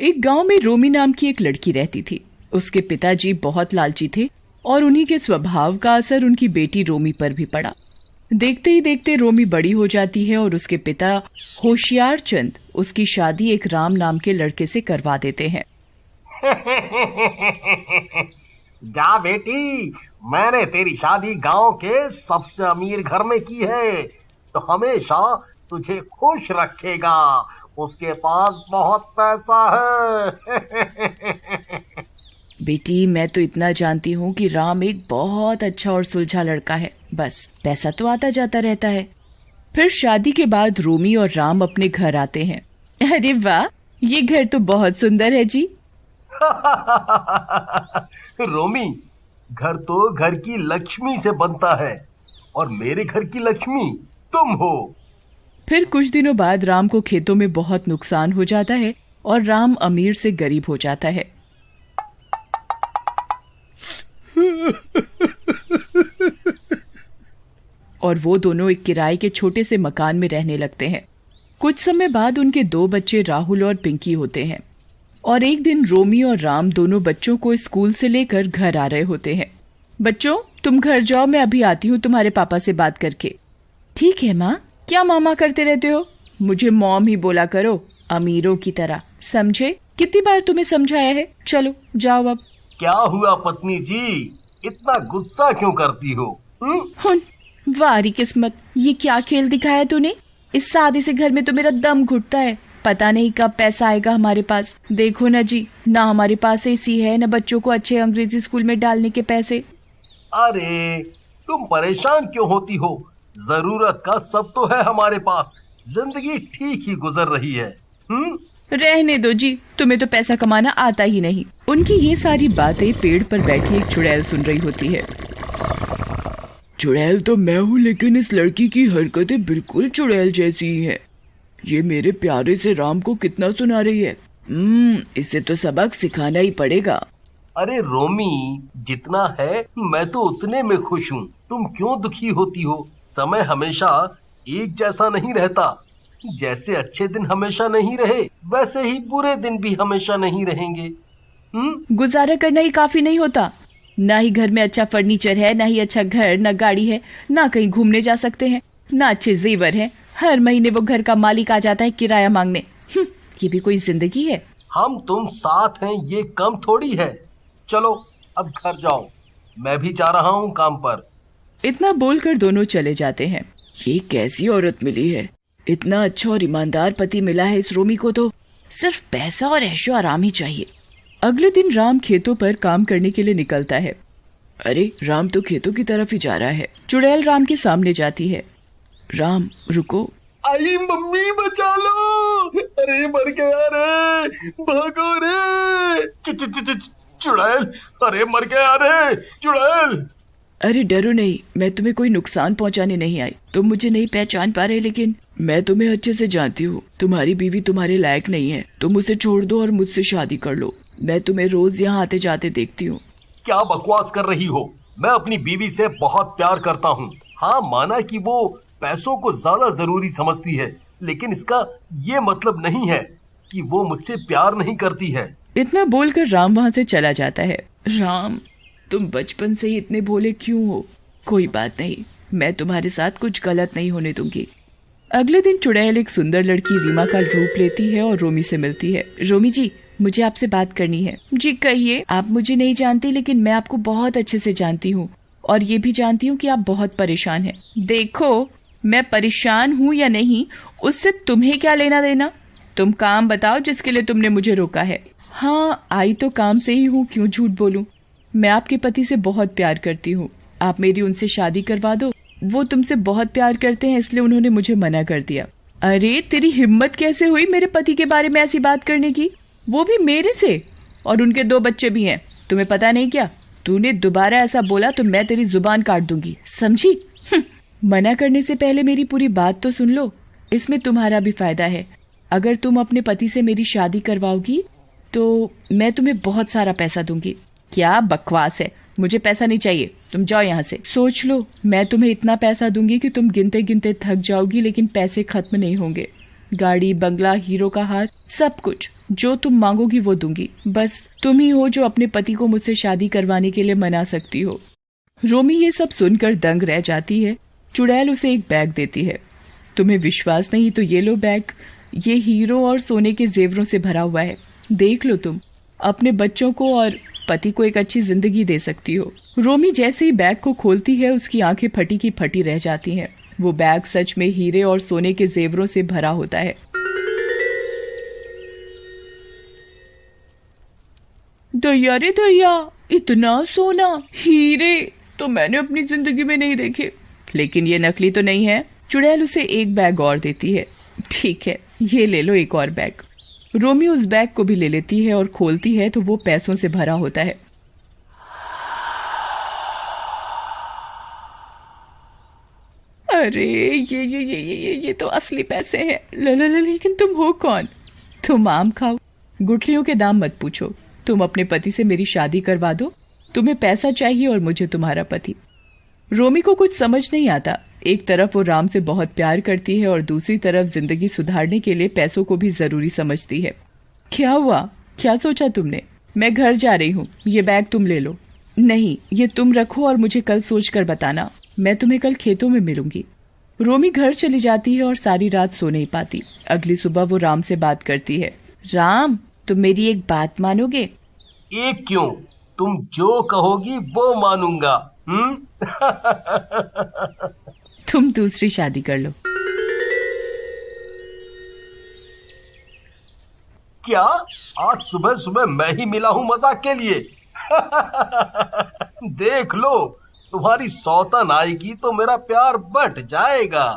एक गांव में रोमी नाम की एक लड़की रहती थी। उसके पिताजी बहुत लालची थे और उन्हीं के स्वभाव का असर उनकी बेटी रोमी पर भी पड़ा। देखते ही देखते रोमी बड़ी हो जाती है और उसके पिता होशियार चंद उसकी शादी एक राम नाम के लड़के से करवा देते हैं। जा बेटी, मैंने तेरी शादी गांव के सबसे अमीर घर में की है, तो हमेशा तुझे खुश रखेगा। उसके पास बहुत पैसा है। बेटी, मैं तो इतना जानती हूँ कि राम एक बहुत अच्छा और सुलझा लड़का है, बस पैसा तो आता जाता रहता है। फिर शादी के बाद रोमी और राम अपने घर आते हैं। अरे वाह, ये घर तो बहुत सुंदर है जी। रोमी, घर तो घर की लक्ष्मी से बनता है और मेरे घर की लक्ष्मी तुम हो। फिर कुछ दिनों बाद राम को खेतों में बहुत नुकसान हो जाता है और राम अमीर से गरीब हो जाता है। और वो दोनों एक किराए के छोटे से मकान में रहने लगते हैं। कुछ समय बाद उनके 2 बच्चे राहुल और पिंकी होते हैं और एक दिन रोमी और राम दोनों बच्चों को स्कूल से लेकर घर आ रहे होते हैं। बच्चों, तुम घर जाओ, मैं अभी आती हूँ तुम्हारे पापा से बात करके। ठीक है माँ। क्या मामा करते रहते हो? मुझे मॉम ही बोला करो, अमीरों की तरह, समझे? कितनी बार तुम्हें समझाया है। चलो जाओ अब। क्या हुआ पत्नी जी, इतना गुस्सा क्यों करती हो? वारी किस्मत, ये क्या खेल दिखाया तूने? इस सादे से घर में तो मेरा दम घुटता है। पता नहीं कब पैसा आएगा हमारे पास। देखो ना जी, ना हमारे पास एसी है, ना बच्चों को अच्छे अंग्रेजी स्कूल में डालने के पैसे। अरे तुम परेशान क्यों होती हो? जरूरत का सब तो है हमारे पास। जिंदगी ठीक ही गुजर रही है। रहने दो जी, तुम्हें तो पैसा कमाना आता ही नहीं। उनकी ये सारी बातें पेड़ पर बैठी एक चुड़ैल सुन रही होती है। चुड़ैल तो मैं हूँ, लेकिन इस लड़की की हरकतें बिल्कुल चुड़ैल जैसी ही है। ये मेरे प्यारे से राम को कितना सुना रही है। इसे तो सबक सिखाना ही पड़ेगा। अरे रोमी, जितना है मैं तो उतने में खुश हूँ। तुम क्यों दुखी होती हो? समय हमेशा एक जैसा नहीं रहता। जैसे अच्छे दिन हमेशा नहीं रहे, वैसे ही बुरे दिन भी हमेशा नहीं रहेंगे। गुजारा करना ही काफी नहीं होता? ना ही घर में अच्छा फर्नीचर है, ना ही अच्छा घर, ना गाड़ी है, ना कहीं घूमने जा सकते हैं, ना अच्छे जेवर हैं। हर महीने वो घर का मालिक आ जाता है किराया मांगने। ये भी कोई जिंदगी है? हम तुम साथ हैं, ये कम थोड़ी है। चलो अब घर जाओ, मैं भी जा रहा हूँ काम पर। इतना बोलकर दोनों चले जाते हैं। ये कैसी औरत मिली है? इतना अच्छा और ईमानदार पति मिला है इस रोमी को, तो सिर्फ पैसा और ऐशो आराम ही चाहिए। अगले दिन राम खेतों पर काम करने के लिए निकलता है। अरे राम तो खेतों की तरफ ही जा रहा है। चुड़ैल राम के सामने जाती है। राम रुको। आई मम्मी, बचा लो। अरे मर गया रे, भागो रे। चुड़ैल, अरे मर गया रे चुड़ैल। अरे डरो नहीं, मैं तुम्हें कोई नुकसान पहुंचाने नहीं आई। तुम मुझे नहीं पहचान पा रहे, लेकिन मैं तुम्हें अच्छे से जानती हूँ। तुम्हारी बीवी तुम्हारे लायक नहीं है। तुम उसे छोड़ दो और मुझसे शादी कर लो। मैं तुम्हें रोज यहाँ आते जाते देखती हूँ। क्या बकवास कर रही हो? मैं अपनी बीवी से बहुत प्यार करता हूँ। हाँ, माना कि वो पैसों को ज्यादा जरूरी समझती है, लेकिन इसका ये मतलब नहीं है कि वो मुझसे प्यार नहीं करती है। इतना बोलकर राम वहाँ से चला जाता है। राम, तुम बचपन से ही इतने भोले क्यों हो? कोई बात नहीं, मैं तुम्हारे साथ कुछ गलत नहीं होने दूंगी। अगले दिन चुड़ैल एक सुंदर लड़की रीमा का रूप लेती है और रोमी से मिलती है। रोमी जी, मुझे आपसे बात करनी है। जी कहिए। आप मुझे नहीं जानती, लेकिन मैं आपको बहुत अच्छे से जानती हूँ और ये भी जानती हूँ कि आप बहुत परेशान हैं। देखो, मैं परेशान हूँ या नहीं, उससे तुम्हें क्या लेना देना? तुम काम बताओ जिसके लिए तुमने मुझे रोका है। हाँ, आई तो काम से ही हूँ, क्यों झूठ बोलूं। मैं आपके पति से बहुत प्यार करती हूँ। आप मेरी उनसे शादी करवा दो। वो तुमसे बहुत प्यार करते हैं, इसलिए उन्होंने मुझे मना कर दिया। अरे तेरी हिम्मत कैसे हुई मेरे पति के बारे में ऐसी बात करने की, वो भी मेरे से? और उनके 2 बच्चे भी हैं। तुम्हें पता नहीं क्या? तूने दोबारा ऐसा बोला तो मैं तेरी जुबान काट दूंगी, समझी? मना करने से पहले मेरी पूरी बात तो सुन लो। इसमें तुम्हारा भी फायदा है। अगर तुम अपने पति से मेरी शादी करवाओगी तो मैं तुम्हें बहुत सारा पैसा दूंगी। क्या बकवास है, मुझे पैसा नहीं चाहिए, तुम जाओ यहाँ से। सोच लो, मैं तुम्हें इतना पैसा दूंगी कि तुम गिनते गिनते थक जाओगी, लेकिन पैसे खत्म नहीं होंगे। गाड़ी, बंगला, हीरो का हार, सब कुछ। जो तुम मांगोगी वो दूंगी। बस तुम ही हो जो अपने पति को मुझसे शादी करवाने के लिए मना सकती हो। रोमी ये सब सुनकर दंग रह जाती है। चुड़ैल उसे एक बैग देती है। तुम्हें विश्वास नहीं तो ये लो बैग, ये हीरो और सोने के जेवरों से भरा हुआ है। देख लो, तुम अपने बच्चों को और पति को एक अच्छी जिंदगी दे सकती हो। रोमी जैसे ही बैग को खोलती है उसकी आंखें फटी की फटी रह जाती हैं। वो बैग सच में हीरे और सोने के जेवरों से भरा होता है। दया रे दया, इतना सोना, हीरे तो मैंने अपनी जिंदगी में नहीं देखे। लेकिन ये नकली तो नहीं है। चुड़ैल उसे एक बैग और देती है। ठीक है, ये ले लो एक और बैग। रोमी उस बैग को भी ले लेती है और खोलती है तो वो पैसों से भरा होता है। अरे ये तो असली पैसे हैं। लेकिन तुम हो कौन? तुम आम खाओ, गुठलियों के दाम मत पूछो। तुम अपने पति से मेरी शादी करवा दो। तुम्हें पैसा चाहिए और मुझे तुम्हारा पति। रोमी को कुछ समझ नहीं आता। एक तरफ वो राम से बहुत प्यार करती है और दूसरी तरफ जिंदगी सुधारने के लिए पैसों को भी जरूरी समझती है। क्या हुआ? क्या सोचा तुमने? मैं घर जा रही हूँ, ये बैग तुम ले लो। नहीं, ये तुम रखो और मुझे कल सोच कर बताना। मैं तुम्हें कल खेतों में मिलूंगी। रोमी घर चली जाती है और सारी रात सो नहीं पाती। अगली सुबह वो राम से बात करती है। राम, तुम मेरी एक बात मानोगे? एक क्यों, तुम जो कहोगी वो मानूंगा। तुम दूसरी शादी कर लो। क्या? आज सुबह सुबह मैं ही मिला हूँ मजाक के लिए? देख लो, तुम्हारी सौतन आएगी तो मेरा प्यार बढ़ जाएगा।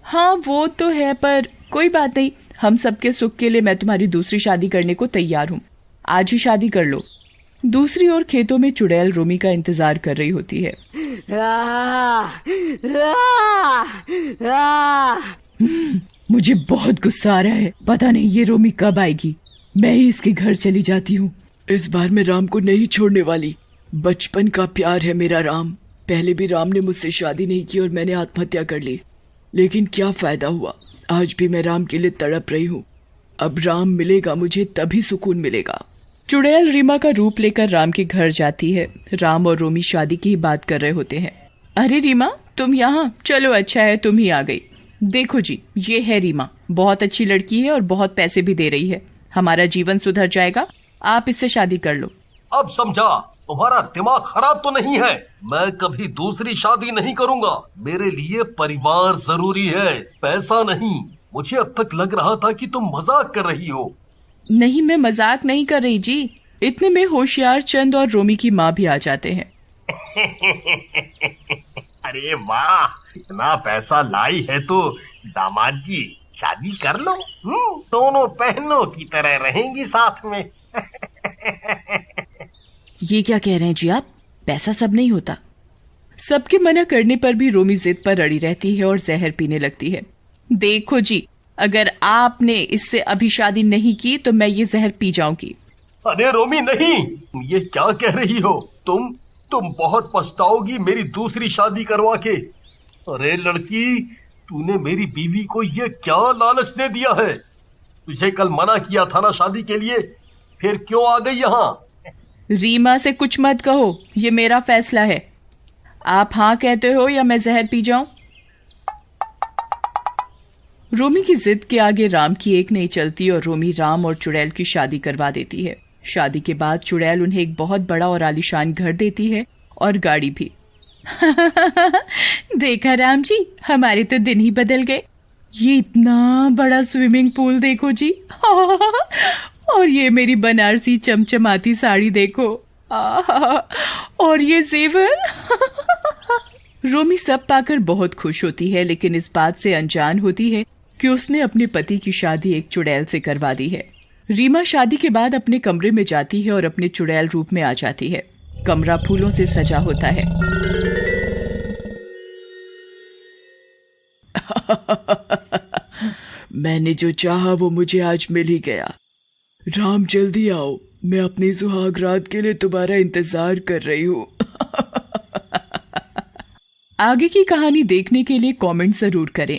हाँ वो तो है, पर कोई बात नहीं। हम सबके सुख के लिए मैं तुम्हारी दूसरी शादी करने को तैयार हूँ। आज ही शादी कर लो। दूसरी ओर खेतों में चुड़ैल रोमी का इंतजार कर रही होती है। मुझे बहुत गुस्सा आ रहा है। पता नहीं ये रोमी कब आएगी। मैं ही इसके घर चली जाती हूँ। इस बार मैं राम को नहीं छोड़ने वाली। बचपन का प्यार है मेरा राम। पहले भी राम ने मुझसे शादी नहीं की और मैंने आत्महत्या कर ली, लेकिन क्या फायदा हुआ। आज भी मैं राम के लिए तड़प रही हूँ। अब राम मिलेगा मुझे तभी सुकून मिलेगा। चुड़ैल रीमा का रूप लेकर राम के घर जाती है। राम और रोमी शादी की ही बात कर रहे होते हैं। अरे रीमा, तुम यहाँ? चलो अच्छा है तुम ही आ गई। देखो जी, ये है रीमा। बहुत अच्छी लड़की है और बहुत पैसे भी दे रही है। हमारा जीवन सुधर जाएगा। आप इससे शादी कर लो। अब समझा, तुम्हारा दिमाग खराब तो नहीं है। मैं कभी दूसरी शादी नहीं करूंगा। मेरे लिए परिवार जरूरी है, पैसा नहीं। मुझे अब तक लग रहा था कि तुम मजाक कर रही हो। नहीं, मैं मजाक नहीं कर रही जी। इतने में होशियार चंद और रोमी की माँ भी आ जाते हैं। अरे वाह, इतना पैसा लाई है तो दामाद जी शादी कर लो। दोनों बहनों की तरह रहेंगी साथ में। ये क्या कह रहे हैं जी आप? पैसा सब नहीं होता। सबके मना करने पर भी रोमी जिद पर अड़ी रहती है और जहर पीने लगती है। देखो जी, अगर आपने इससे अभी शादी नहीं की तो मैं ये जहर पी जाऊंगी। अरे रोमी नहीं, ये क्या कह रही हो? तुम बहुत पछताओगी मेरी दूसरी शादी करवा के। अरे लड़की, तूने मेरी बीवी को ये क्या लालच दे दिया है? तुझे कल मना किया था ना शादी के लिए, फिर क्यों आ गई यहाँ? रीमा से कुछ मत कहो, ये मेरा फैसला है। आप हाँ कहते हो या मैं जहर पी जाऊं? रोमी की जिद के आगे राम की एक नहीं चलती और रोमी राम और चुड़ैल की शादी करवा देती है। शादी के बाद चुड़ैल उन्हें एक बहुत बड़ा और आलीशान घर देती है और गाड़ी भी। देखा राम जी, हमारे तो दिन ही बदल गए। ये इतना बड़ा स्विमिंग पूल देखो जी। और ये मेरी बनारसी चमचमाती साड़ी देखो। और ये जेवर। रोमी सब पाकर बहुत खुश होती है, लेकिन इस बात से अनजान होती है कि उसने अपने पति की शादी एक चुड़ैल से करवा दी है। रीमा शादी के बाद अपने कमरे में जाती है और अपने चुड़ैल रूप में आ जाती है। कमरा फूलों से सजा होता है। मैंने जो चाहा वो मुझे आज मिल ही गया। राम जल्दी आओ, मैं अपनी सुहाग रात के लिए तुम्हारा इंतजार कर रही हूँ। आगे की कहानी देखने के लिए कमेंट जरूर करें।